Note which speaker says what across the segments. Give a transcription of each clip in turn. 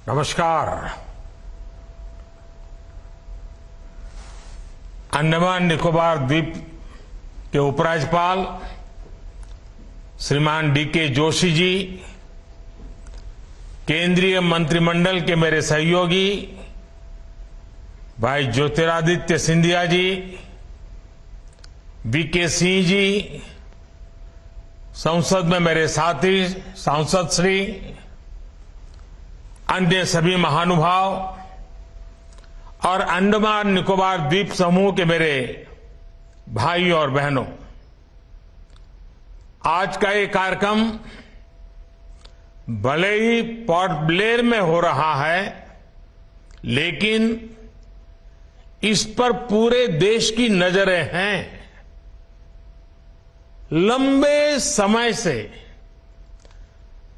Speaker 1: नमस्कार। अंडमान निकोबार द्वीप के उपराज्यपाल श्रीमान डी.के. जोशी जी, केंद्रीय मंत्रिमंडल के मेरे सहयोगी भाई ज्योतिरादित्य सिंधिया जी, वी.के. सिंह जी, संसद में मेरे साथी सांसद श्री, अन्य सभी महानुभाव और अंडमान निकोबार द्वीप समूह के मेरे भाई और बहनों, आज का ये कार्यक्रम भले ही पोर्ट ब्लेयर में हो रहा है, लेकिन इस पर पूरे देश की नजरें हैं। लंबे समय से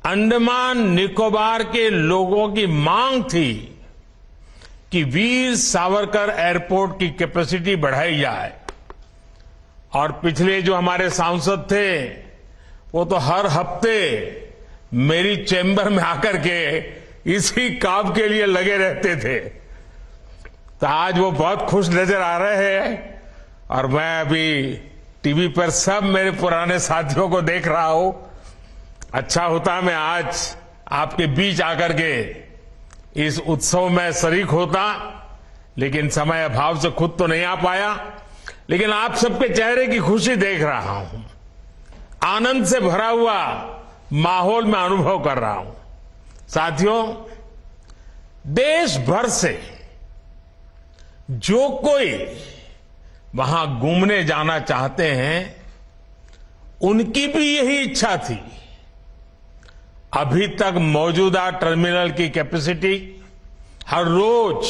Speaker 1: अंडमान निकोबार के लोगों की मांग थी कि वीर सावरकर एयरपोर्ट की कैपेसिटी बढ़ाई जाए, और पिछले जो हमारे सांसद थे वो तो हर हफ्ते मेरी चैम्बर में आकर के इसी काम के लिए लगे रहते थे। तो आज वो बहुत खुश नजर आ रहे हैं, और मैं अभी टीवी पर सब मेरे पुराने साथियों को देख रहा हूं। अच्छा होता मैं आज आपके बीच आकर के इस उत्सव में शरीक होता, लेकिन समय अभाव से खुद तो नहीं आ पाया। लेकिन आप सबके चेहरे की खुशी देख रहा हूं, आनंद से भरा हुआ माहौल में अनुभव कर रहा हूं। साथियों, देश भर से जो कोई वहां घूमने जाना चाहते हैं, उनकी भी यही इच्छा थी। अभी तक मौजूदा टर्मिनल की कैपेसिटी हर रोज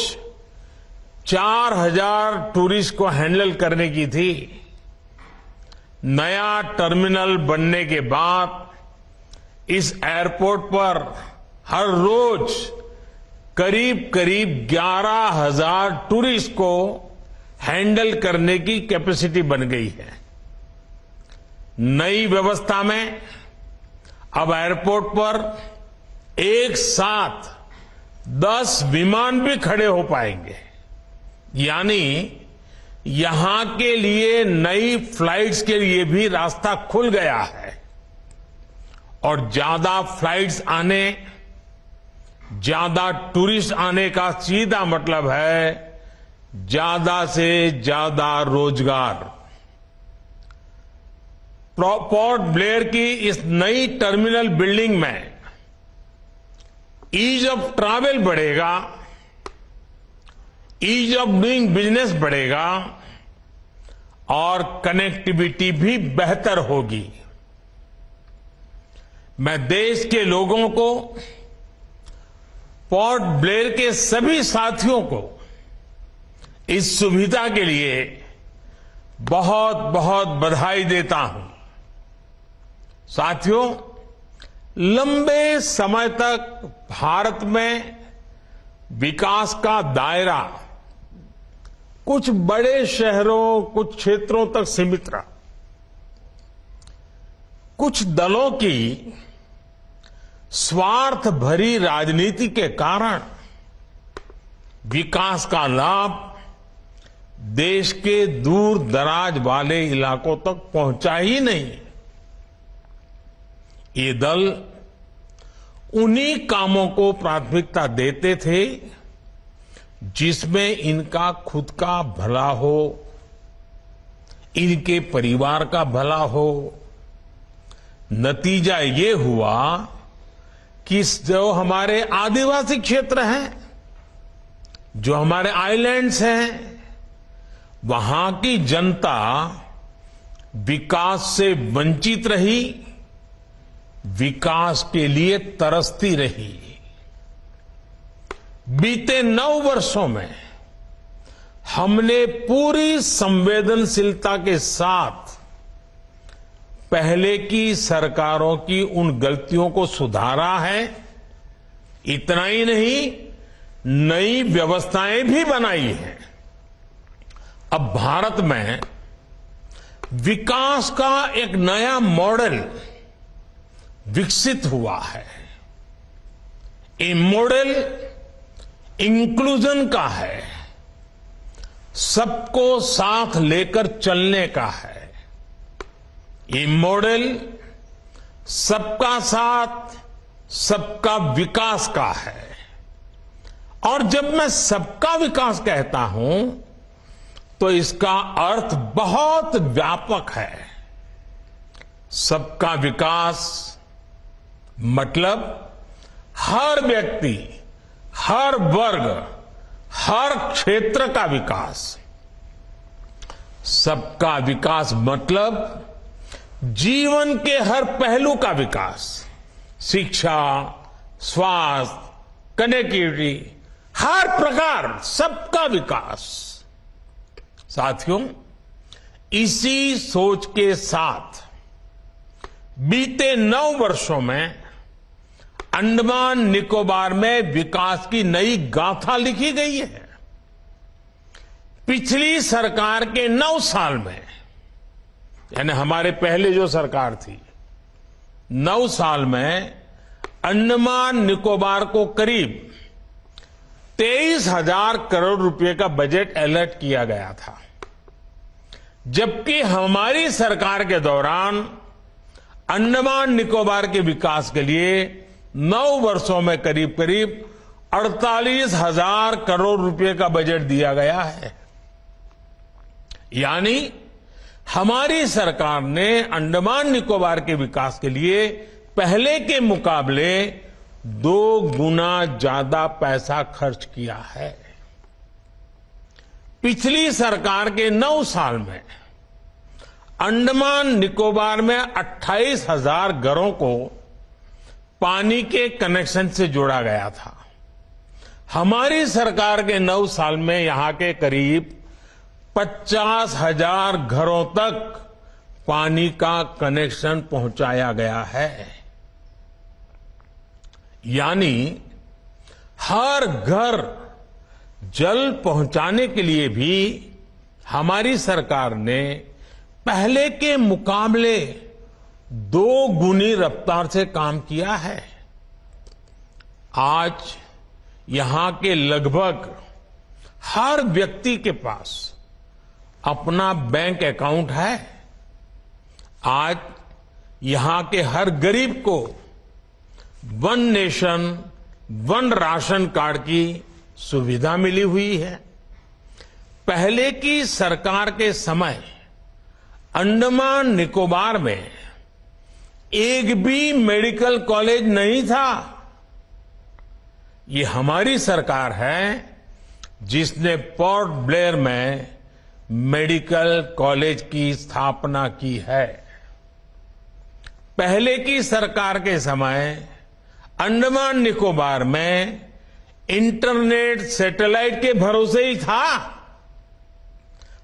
Speaker 1: 4000 टूरिस्ट को हैंडल करने की थी। नया टर्मिनल बनने के बाद इस एयरपोर्ट पर हर रोज करीब करीब 11000 टूरिस्ट को हैंडल करने की कैपेसिटी बन गई है। नई व्यवस्था में अब एयरपोर्ट पर एक साथ 10 विमान भी खड़े हो पाएंगे, यानी यहां के लिए नई फ्लाइट्स के लिए भी रास्ता खुल गया है। और ज्यादा फ्लाइट्स आने, ज्यादा टूरिस्ट आने का सीधा मतलब है ज्यादा से ज्यादा रोजगार। पोर्ट ब्लेयर की इस नई टर्मिनल बिल्डिंग में ईज ऑफ ट्रैवल बढ़ेगा, ईज ऑफ डूइंग बिजनेस बढ़ेगा, और कनेक्टिविटी भी बेहतर होगी। मैं देश के लोगों को, पोर्ट ब्लेयर के सभी साथियों को इस सुविधा के लिए बहुत बहुत बधाई देता हूं। साथियों, लंबे समय तक भारत में विकास का दायरा कुछ बड़े शहरों, कुछ क्षेत्रों तक सीमित रहा। कुछ दलों की स्वार्थ भरी राजनीति के कारण विकास का लाभ देश के दूर दराज वाले इलाकों तक पहुंचा ही नहीं। ये दल उन्हीं कामों को प्राथमिकता देते थे जिसमें इनका खुद का भला हो, इनके परिवार का भला हो। नतीजा ये हुआ कि जो हमारे आदिवासी क्षेत्र हैं, जो हमारे आइलैंड्स हैं, वहां की जनता विकास से वंचित रही, विकास के लिए तरसती रही। बीते 9 वर्षों में हमने पूरी संवेदनशीलता के साथ पहले की सरकारों की उन गलतियों को सुधारा है। इतना ही नहीं, नई व्यवस्थाएं भी बनाई हैं। अब भारत में विकास का एक नया मॉडल विकसित हुआ है। ये मॉडल इंक्लूजन का है, सबको साथ लेकर चलने का है। ये मॉडल सबका साथ, सबका विकास का है। और जब मैं सबका विकास कहता हूं तो इसका अर्थ बहुत व्यापक है। सबका विकास मतलब हर व्यक्ति, हर वर्ग, हर क्षेत्र का विकास। सबका विकास मतलब जीवन के हर पहलू का विकास, शिक्षा, स्वास्थ्य, कनेक्टिविटी, हर प्रकार सबका विकास। साथियों, इसी सोच के साथ बीते 9 वर्षों में अंडमान निकोबार में विकास की नई गाथा लिखी गई है। पिछली सरकार के 9 साल में, यानी हमारे पहले जो सरकार थी, 9 साल में अंडमान निकोबार को करीब 23,000 करोड़ रुपए का बजट अलर्ट किया गया था, जबकि हमारी सरकार के दौरान अंडमान निकोबार के विकास के लिए 9 वर्षों में करीब करीब 48,000 करोड़ रुपए का बजट दिया गया है। यानी हमारी सरकार ने अंडमान निकोबार के विकास के लिए पहले के मुकाबले 2 गुना ज्यादा पैसा खर्च किया है। पिछली सरकार के 9 साल में अंडमान निकोबार में 28,000 घरों को पानी के कनेक्शन से जोड़ा गया था। हमारी सरकार के 9 साल में यहां के करीब 50,000 घरों तक पानी का कनेक्शन पहुंचाया गया है। यानी हर घर जल पहुंचाने के लिए भी हमारी सरकार ने पहले के मुकाबले 2 गुनी रफ्तार से काम किया है। आज यहां के लगभग हर व्यक्ति के पास अपना बैंक अकाउंट है। आज यहां के हर गरीब को 1 नेशन 1 राशन कार्ड की सुविधा मिली हुई है। पहले की सरकार के समय अंडमान निकोबार में एक भी मेडिकल कॉलेज नहीं था। ये हमारी सरकार है जिसने पोर्ट ब्लेयर में मेडिकल कॉलेज की स्थापना की है। पहले की सरकार के समय अंडमान निकोबार में इंटरनेट सैटेलाइट के भरोसे ही था।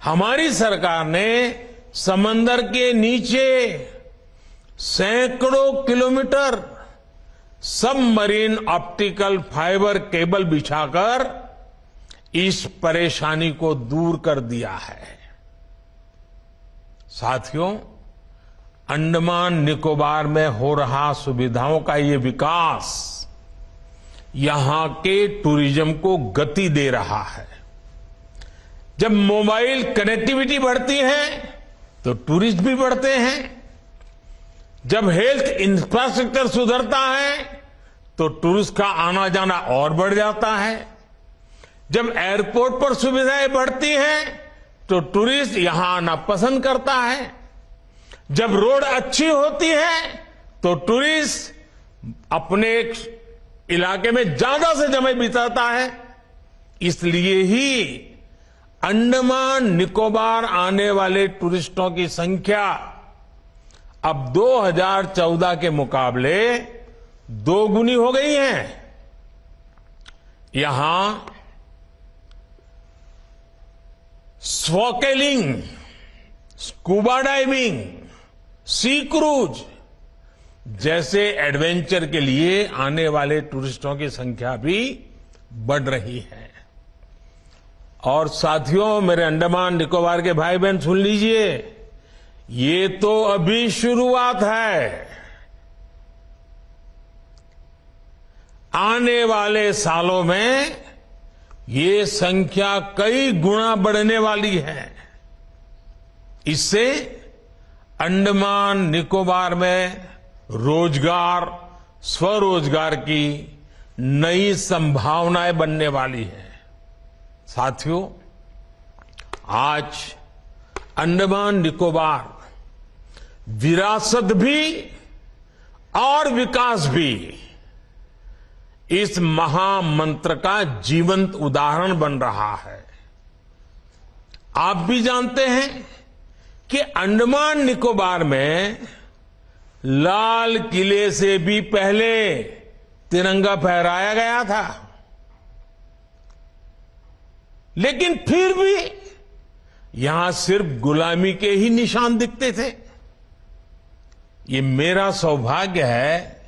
Speaker 1: हमारी सरकार ने समंदर के नीचे सैकड़ों kilometre submarine optical fibre cable बिछाकर इस परेशानी को दूर कर दिया है। साथियों, अंडमान निकोबार में हो रहा सुविधाओं का ये विकास यहां के टूरिज्म को गति दे रहा है। जब मोबाइल कनेक्टिविटी बढ़ती है तो टूरिस्ट भी बढ़ते हैं। जब हेल्थ इंफ्रास्ट्रक्चर सुधरता है तो टूरिस्ट का आना जाना और बढ़ जाता है। जब एयरपोर्ट पर सुविधाएं बढ़ती हैं तो टूरिस्ट यहां आना पसंद करता है। जब रोड अच्छी होती है तो टूरिस्ट अपने इलाके में ज्यादा से समय बिताता है। इसलिए ही अंडमान निकोबार आने वाले टूरिस्टों की संख्या अब 2014 के मुकाबले 2 गुनी हो गई है। यहां स्नॉर्केलिंग, स्कूबा डाइविंग, सी क्रूज जैसे एडवेंचर के लिए आने वाले टूरिस्टों की संख्या भी बढ़ रही है। और साथियों, मेरे अंडमान निकोबार के भाई बहन सुन लीजिए, ये तो अभी शुरुआत है। आने वाले सालों में ये संख्या कई गुना बढ़ने वाली है। इससे अंडमान निकोबार में रोजगार, स्वरोजगार की नई संभावनाएं बनने वाली है। साथियों, आज अंडमान निकोबार विरासत भी और विकास भी इस महामंत्र का जीवंत उदाहरण बन रहा है। आप भी जानते हैं कि अंडमान निकोबार में लाल किले से भी पहले तिरंगा फहराया गया था, लेकिन फिर भी यहां सिर्फ गुलामी के ही निशान दिखते थे। ये मेरा सौभाग्य है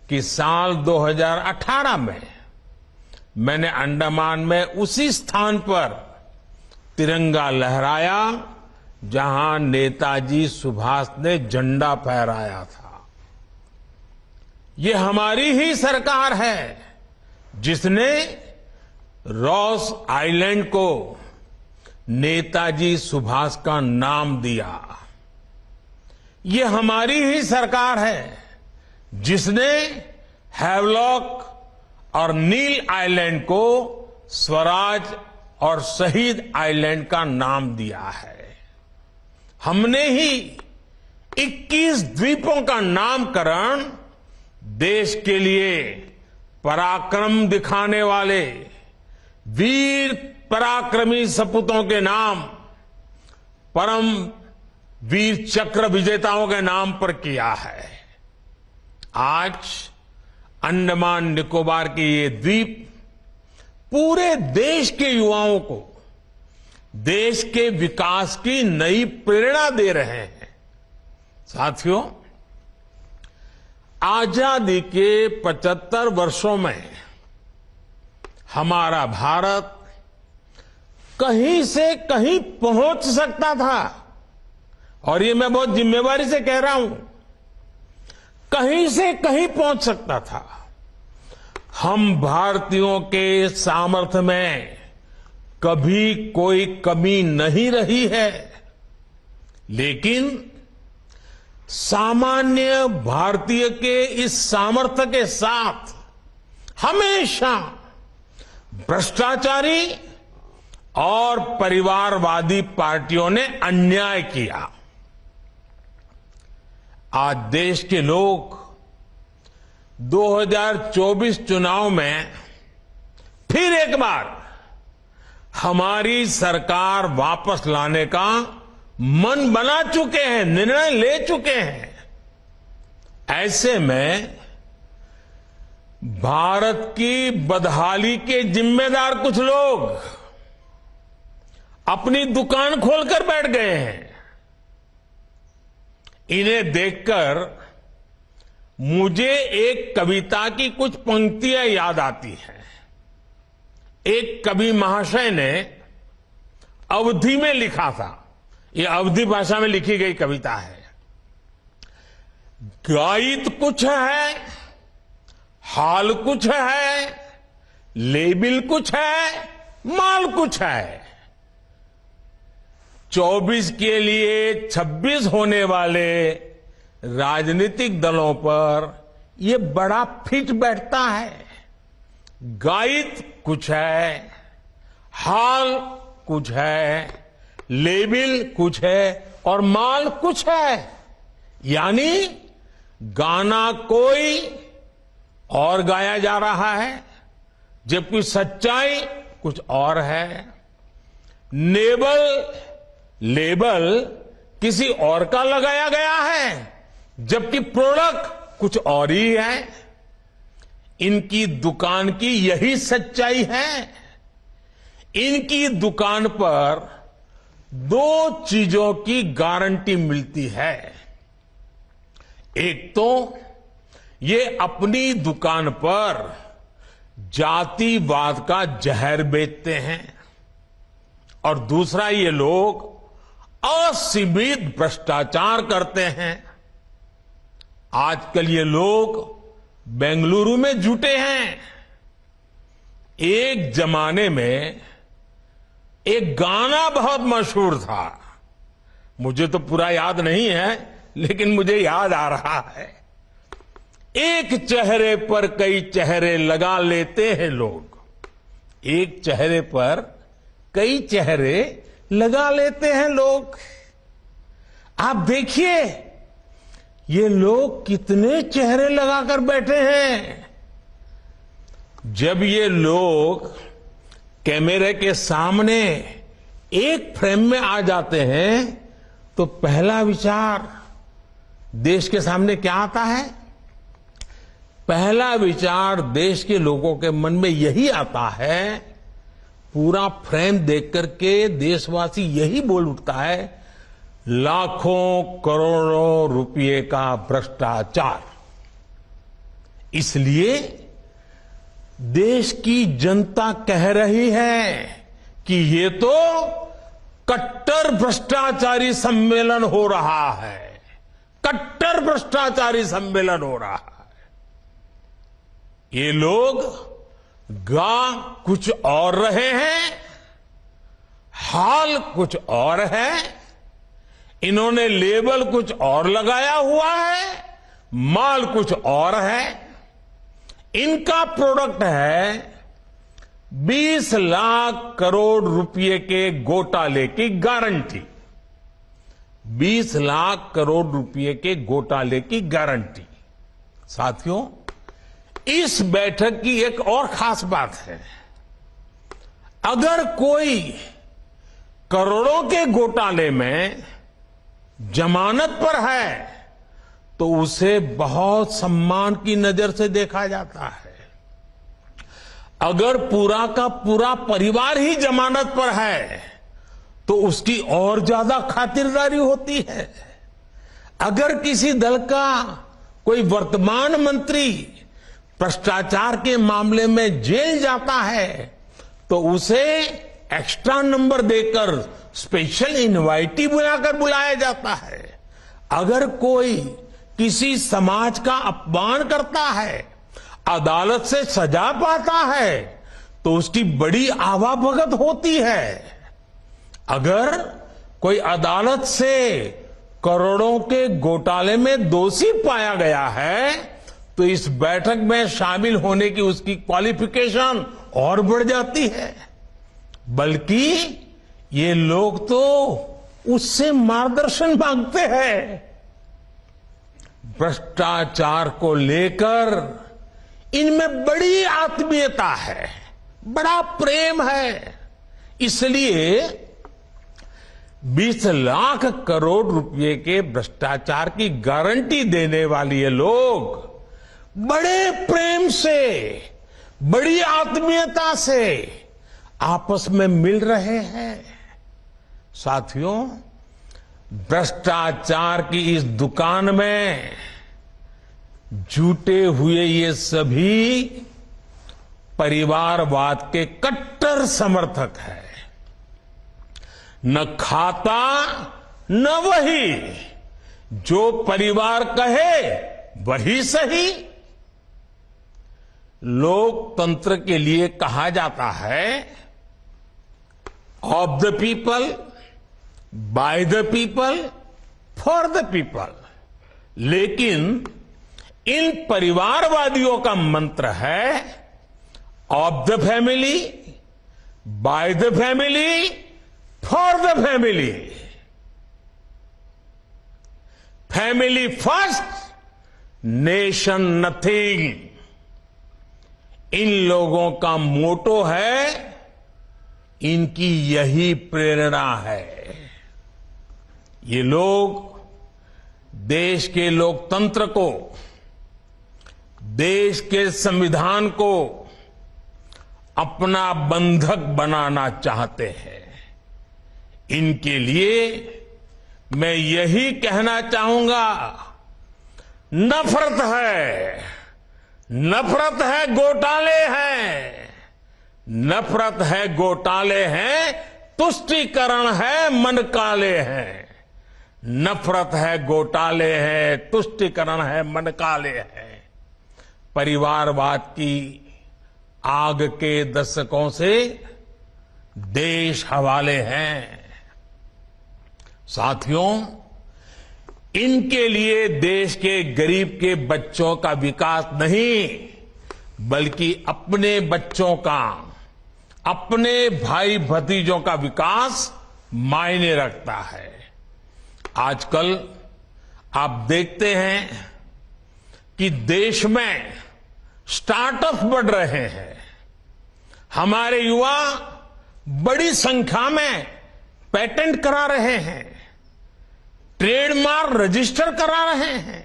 Speaker 1: कि साल 2018 में मैंने अंडमान में उसी स्थान पर तिरंगा लहराया जहां नेताजी सुभाष ने झंडा फहराया था। ये हमारी ही सरकार है जिसने रॉस आइलैंड को नेताजी सुभाष का नाम दिया। ये हमारी ही सरकार है जिसने हैवलॉक और नील आइलैंड को स्वराज और शहीद आइलैंड का नाम दिया है। हमने ही 21 द्वीपों का नामकरण देश के लिए पराक्रम दिखाने वाले वीर पराक्रमी सपूतों के नाम, परम वीर चक्र विजेताओं के नाम पर किया है। आज अंडमान निकोबार के ये द्वीप पूरे देश के युवाओं को देश के विकास की नई प्रेरणा दे रहे हैं। साथियों, आजादी के 75 वर्षों में हमारा भारत कहीं से कहीं पहुंच सकता था, और ये मैं बहुत जिम्मेवारी से कह रहा हूं, कहीं से कहीं पहुंच सकता था। हम भारतीयों के सामर्थ्य में कभी कोई कमी नहीं रही है, लेकिन सामान्य भारतीय के इस सामर्थ्य के साथ हमेशा भ्रष्टाचारी और परिवारवादी पार्टियों ने अन्याय किया। आज देश के लोग 2024 चुनाव में फिर एक बार हमारी सरकार वापस लाने का मन बना चुके हैं, निर्णय ले चुके हैं। ऐसे में भारत की बदहाली के जिम्मेदार कुछ लोग अपनी दुकान खोलकर बैठ गए हैं। इन्हें देखकर मुझे एक कविता की कुछ पंक्तियां याद आती हैं। एक कवि महाशय ने अवधी में लिखा था, ये अवधी भाषा में लिखी गई कविता है। गाइड कुछ है, हाल कुछ है, लेबिल कुछ है, माल कुछ है। 24 के लिए 26 होने वाले राजनीतिक दलों पर यह बड़ा फिट बैठता है। गाइड कुछ है, हाल कुछ है, लेबिल कुछ है और माल कुछ है। यानी गाना कोई और गाया जा रहा है, जबकि सच्चाई कुछ और है। लेबल किसी और का लगाया गया है, जबकि प्रोडक्ट कुछ और ही है। इनकी दुकान की यही सच्चाई है। इनकी दुकान पर 2 चीजों की गारंटी मिलती है। एक तो ये अपनी दुकान पर जातिवाद का जहर बेचते हैं, और दूसरा ये लोग असीमित भ्रष्टाचार करते हैं। आजकल ये लोग बेंगलुरु में जुटे हैं। एक जमाने में एक गाना बहुत मशहूर था, मुझे तो पूरा याद नहीं है लेकिन मुझे याद आ रहा है। एक चेहरे पर कई चेहरे लगा लेते हैं लोग, एक चेहरे पर कई चेहरे लगा लेते हैं लोग। आप देखिए ये लोग कितने चेहरे लगाकर बैठे हैं। जब ये लोग कैमरे के सामने एक फ्रेम में आ जाते हैं तो पहला विचार देश के सामने क्या आता है? पहला विचार देश के लोगों के मन में यही आता है, पूरा फ्रेम देख करके देशवासी यही बोल उठता है, लाखों करोड़ों रुपए का भ्रष्टाचार। इसलिए देश की जनता कह रही है कि ये तो कट्टर भ्रष्टाचारी सम्मेलन हो रहा है, कट्टर भ्रष्टाचारी सम्मेलन हो रहा है। ये लोग गा कुछ और रहे हैं, हाल कुछ और है, इन्होंने लेबल कुछ और लगाया हुआ है, माल कुछ और है। इनका प्रोडक्ट है 20 लाख करोड़ रुपए के घोटाले की गारंटी, 20 लाख करोड़ रुपए के घोटाले की गारंटी। साथियों, इस बैठक की एक और खास बात है, अगर कोई करोड़ों के घोटाले में जमानत पर है तो उसे बहुत सम्मान की नजर से देखा जाता है। अगर पूरा का पूरा परिवार ही जमानत पर है तो उसकी और ज्यादा खातिरदारी होती है। अगर किसी दल का कोई वर्तमान मंत्री भ्रष्टाचार के मामले में जेल जाता है तो उसे एक्स्ट्रा नंबर देकर स्पेशल इनवाइटी बुलाकर बुलाया जाता है। अगर कोई किसी समाज का अपमान करता है, अदालत से सजा पाता है तो उसकी बड़ी आवाभगत होती है। अगर कोई अदालत से करोड़ों के घोटाले में दोषी पाया गया है तो इस बैठक में शामिल होने की उसकी क्वालिफिकेशन और बढ़ जाती है। बल्कि ये लोग तो उससे मार्गदर्शन मांगते हैं। भ्रष्टाचार को लेकर इनमें बड़ी आत्मीयता है, बड़ा प्रेम है। इसलिए 20 लाख करोड़ रुपए के भ्रष्टाचार की गारंटी देने वाले ये लोग बड़े प्रेम से, बड़ी आत्मीयता से आपस में मिल रहे हैं। साथियों, भ्रष्टाचार की इस दुकान में जुटे हुए ये सभी परिवारवाद के कट्टर समर्थक हैं। न खाता न वही, जो परिवार कहे वही सही। लोकतंत्र के लिए कहा जाता है of the people, by the people, for the people. लेकिन इन परिवारवादियों का मंत्र है of the family, by the family, for the family. Family first, nation nothing. इन लोगों का मोटो है, इनकी यही प्रेरणा है। ये लोग देश के लोकतंत्र को, देश के संविधान को अपना बंधक बनाना चाहते हैं। इनके लिए मैं यही कहना चाहूंगा, नफरत है, नफरत है, घोटाले हैं, नफरत है, घोटाले हैं, तुष्टीकरण है, मन काले हैं। नफरत है, घोटाले हैं, तुष्टीकरण है, मन काले हैं। परिवारवाद की आग के दशकों से देश हवाले हैं। साथियों, इनके लिए देश के गरीब के बच्चों का विकास नहीं, बल्कि अपने बच्चों का, अपने भाई भतीजों का विकास मायने रखता है। आजकल आप देखते हैं कि देश में स्टार्टअप बढ़ रहे हैं। हमारे युवा बड़ी संख्या में पेटेंट करा रहे हैं, ट्रेडमार्क रजिस्टर करा रहे हैं।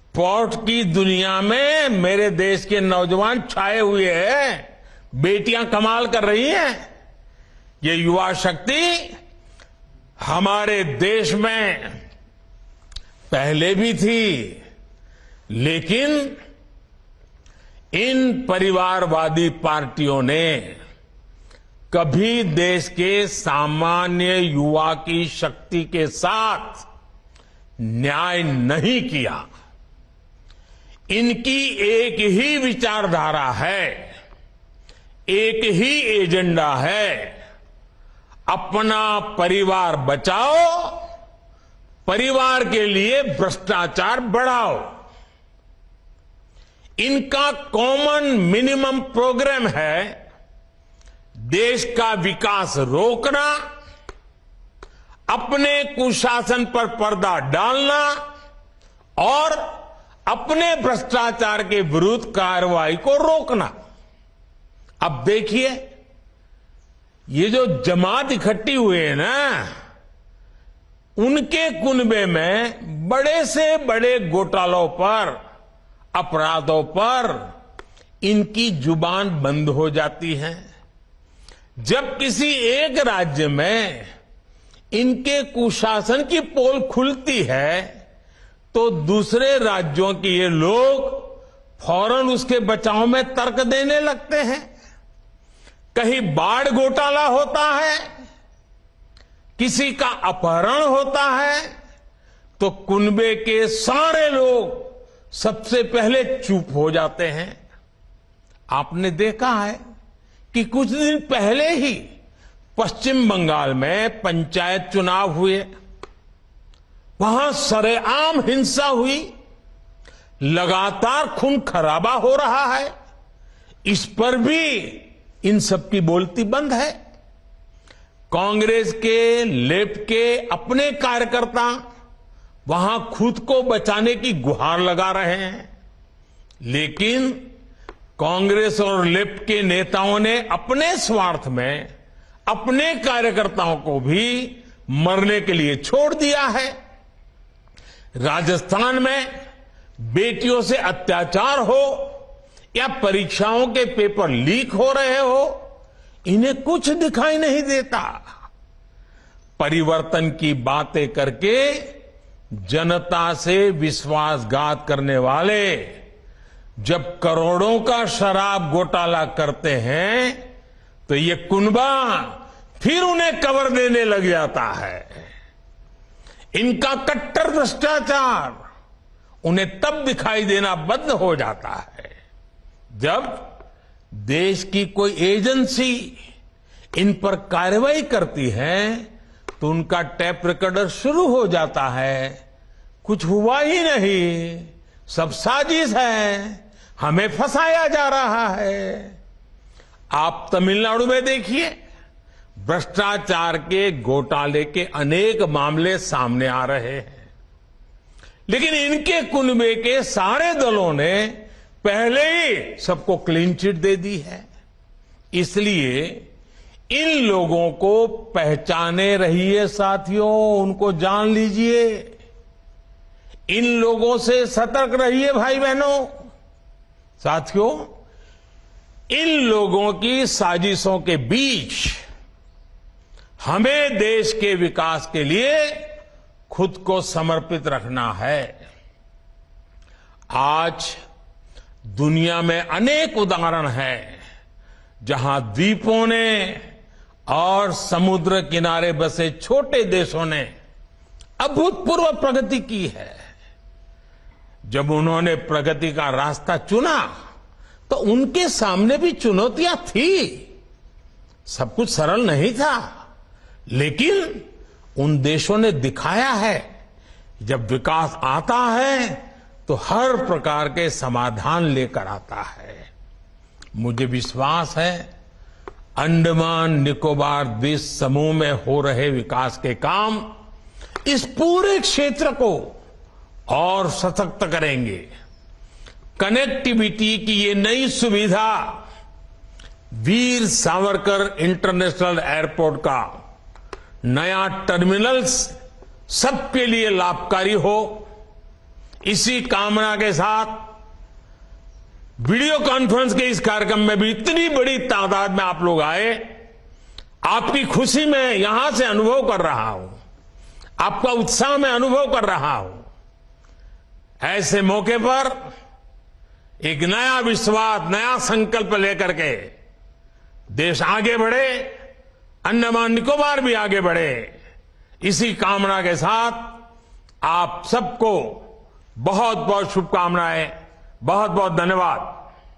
Speaker 1: स्पोर्ट की दुनिया में मेरे देश के नौजवान छाए हुए हैं, बेटियां कमाल कर रही हैं। ये युवा शक्ति हमारे देश में पहले भी थी, लेकिन इन परिवारवादी पार्टियों ने कभी देश के सामान्य युवा की शक्ति के साथ न्याय नहीं किया। इनकी एक ही विचारधारा है, एक ही एजेंडा है, अपना परिवार बचाओ, परिवार के लिए भ्रष्टाचार बढ़ाओ। इनका कॉमन मिनिमम प्रोग्राम है देश का विकास रोकना, अपने कुशासन पर पर्दा डालना और अपने भ्रष्टाचार के विरुद्ध कार्रवाई को रोकना। अब देखिए, ये जो जमात इकट्ठी हुए हैं ना, उनके कुनबे में बड़े से बड़े घोटालों पर, अपराधों पर इनकी जुबान बंद हो जाती है। जब किसी एक राज्य में इनके कुशासन की पोल खुलती है, तो दूसरे राज्यों के ये लोग फौरन उसके बचाव में तर्क देने लगते हैं। कहीं बाढ़ घोटाला होता है, किसी का अपहरण होता है, तो कुनबे के सारे लोग सबसे पहले चुप हो जाते हैं। आपने देखा है कि कुछ दिन पहले ही पश्चिम बंगाल में पंचायत चुनाव हुए, वहां सरेआम हिंसा हुई, लगातार खून खराबा हो रहा है। इस पर भी इन सब की बोलती बंद है। कांग्रेस के, लेफ्ट के अपने कार्यकर्ता वहां खुद को बचाने की गुहार लगा रहे हैं, लेकिन कांग्रेस और लेफ्ट के नेताओं ने अपने स्वार्थ में अपने कार्यकर्ताओं को भी मरने के लिए छोड़ दिया है। राजस्थान में बेटियों से अत्याचार हो या परीक्षाओं के पेपर लीक हो रहे हो, इन्हें कुछ दिखाई नहीं देता। परिवर्तन की बातें करके जनता से विश्वासघात करने वाले जब करोड़ों का शराब घोटाला करते हैं, तो ये कुनबा फिर उन्हें कवर देने लग जाता है। इनका कट्टर भ्रष्टाचार उन्हें तब दिखाई देना बंद हो जाता है जब देश की कोई एजेंसी इन पर कार्रवाई करती है, तो उनका टैप रिकॉर्डर शुरू हो जाता है। कुछ हुआ ही नहीं, सब साजिश है, हमें फंसाया जा रहा है। आप तमिलनाडु में देखिए, भ्रष्टाचार के घोटाले के अनेक मामले सामने आ रहे हैं, लेकिन इनके कुनबे के सारे दलों ने पहले ही सबको क्लीन चिट दे दी है। इसलिए इन लोगों को पहचाने रहिए साथियों, उनको जान लीजिए। इन लोगों से सतर्क रहिए भाई बहनों। साथियों, इन लोगों की साजिशों के बीच हमें देश के विकास के लिए खुद को समर्पित रखना है। आज दुनिया में अनेक उदाहरण हैं जहां द्वीपों ने और समुद्र किनारे बसे छोटे देशों ने अभूतपूर्व प्रगति की है। जब उन्होंने प्रगति का रास्ता चुना, तो उनके सामने भी चुनौतियां थी, सब कुछ सरल नहीं था, लेकिन उन देशों ने दिखाया है जब विकास आता है तो हर प्रकार के समाधान लेकर आता है। मुझे विश्वास है अंडमान निकोबार द्वीप समूह में हो रहे विकास के काम इस पूरे क्षेत्र को और सशक्त करेंगे। कनेक्टिविटी की ये नई सुविधा वीर सावरकर इंटरनेशनल एयरपोर्ट का नया टर्मिनल्स सबके लिए लाभकारी हो, इसी कामना के साथ वीडियो कॉन्फ्रेंस के इस कार्यक्रम में भी इतनी बड़ी तादाद में आप लोग आए, आपकी खुशी मैं यहां से अनुभव कर रहा हूं, आपका उत्साह मैं अनुभव कर रहा हूं। ऐसे मौके पर एक नया विश्वास, नया संकल्प लेकर के देश आगे बढ़े, अंडमान निकोबार भी आगे बढ़े, इसी कामना के साथ आप सबको बहुत बहुत शुभकामनाएं, बहुत बहुत धन्यवाद।